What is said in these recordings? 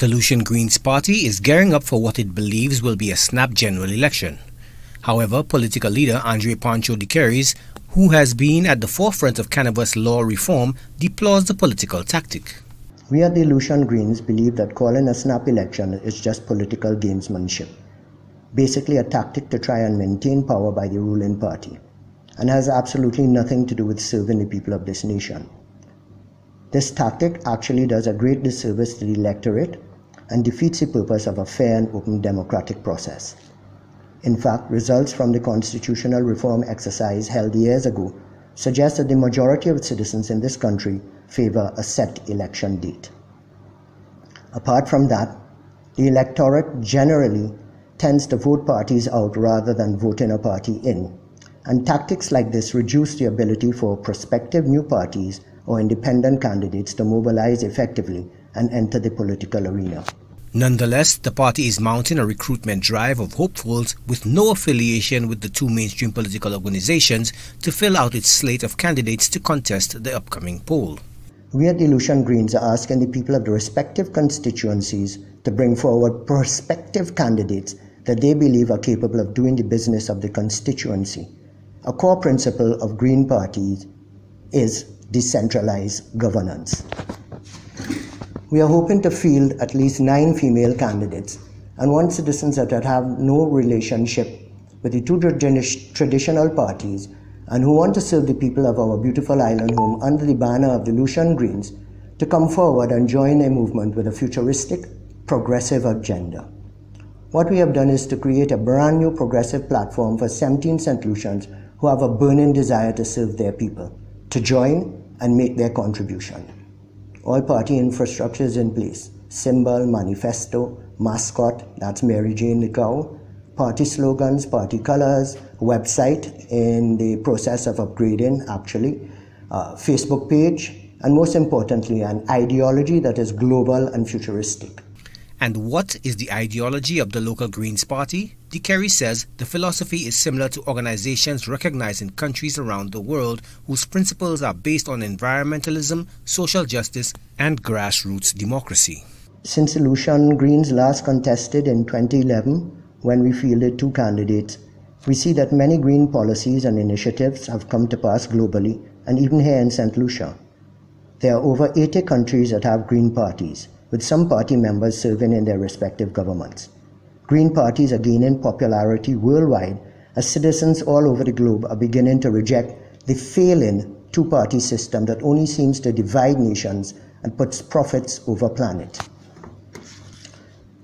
The Lucian Greens Party is gearing up for what it believes will be a snap general election. However, political leader Pancho Decaires, who has been at the forefront of cannabis law reform, deplores the political tactic. We at the Lucian Greens believe that calling a snap election is just political gamesmanship, basically a tactic to try and maintain power by the ruling party, and has absolutely nothing to do with serving the people of this nation. This tactic actually does a great disservice to the electorate and defeats the purpose of a fair and open democratic process. In fact, results from the constitutional reform exercise held years ago suggest that the majority of citizens in this country favor a set election date. Apart from that, the electorate generally tends to vote parties out rather than voting a party in, and tactics like this reduce the ability for prospective new parties or independent candidates to mobilize effectively and enter the political arena. Nonetheless, the party is mounting a recruitment drive of hopefuls with no affiliation with the two mainstream political organizations to fill out its slate of candidates to contest the upcoming poll. We at the Lucian Greens are asking the people of the respective constituencies to bring forward prospective candidates that they believe are capable of doing the business of the constituency. A core principle of Green parties is decentralized governance. We are hoping to field at least 9 female candidates and want citizens that have no relationship with the two traditional parties and who want to serve the people of our beautiful island home under the banner of the Lucian Greens to come forward and join a movement with a futuristic, progressive agenda. What we have done is to create a brand new progressive platform for 17 Saint Lucians who have a burning desire to serve their people, to join and make their contribution. All party infrastructure is in place: symbol, manifesto, mascot, that's Mary Jane the cow, party slogans, party colors, website in the process of upgrading actually, Facebook page, and most importantly, an ideology that is global and futuristic. And what is the ideology of the local Greens Party? Decaires says the philosophy is similar to organizations recognized in countries around the world whose principles are based on environmentalism, social justice, and grassroots democracy. Since the Lucian Greens last contested in 2011, when we fielded 2 candidates, we see that many green policies and initiatives have come to pass globally and even here in Saint Lucia. There are over 80 countries that have green parties, with some party members serving in their respective governments. Green parties are gaining popularity worldwide as citizens all over the globe are beginning to reject the failing two-party system that only seems to divide nations and puts profits over planet.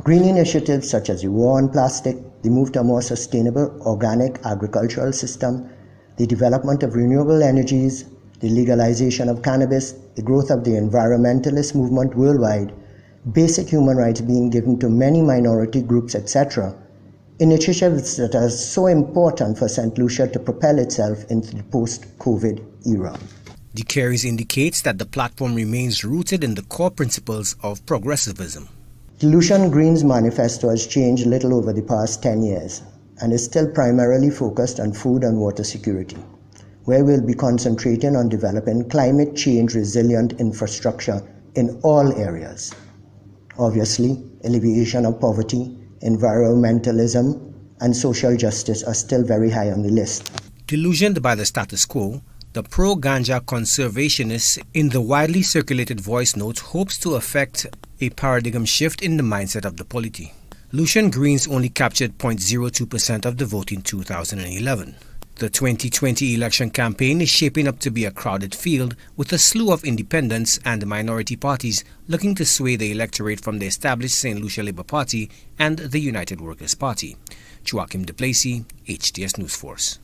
Green initiatives such as the war on plastic, the move to a more sustainable organic agricultural system, the development of renewable energies, the legalization of cannabis, the growth of the environmentalist movement worldwide, basic human rights being given to many minority groups, etc. Initiatives that are so important for Saint Lucia to propel itself into the post-COVID era. Decaires indicates that the platform remains rooted in the core principles of progressivism. The Lucian Greens manifesto has changed little over the past 10 years and is still primarily focused on food and water security, where we'll be concentrating on developing climate change resilient infrastructure in all areas. Obviously, alleviation of poverty, environmentalism, and social justice are still very high on the list. Delusioned by the status quo, the pro-ganja conservationist in the widely circulated voice notes hopes to effect a paradigm shift in the mindset of the polity. Lucian Greens only captured 0.02% of the vote in 2011. The 2020 election campaign is shaping up to be a crowded field with a slew of independents and minority parties looking to sway the electorate from the established Saint Lucia Labour Party and the United Workers' Party. Joachim Duplessis, HTS News Force.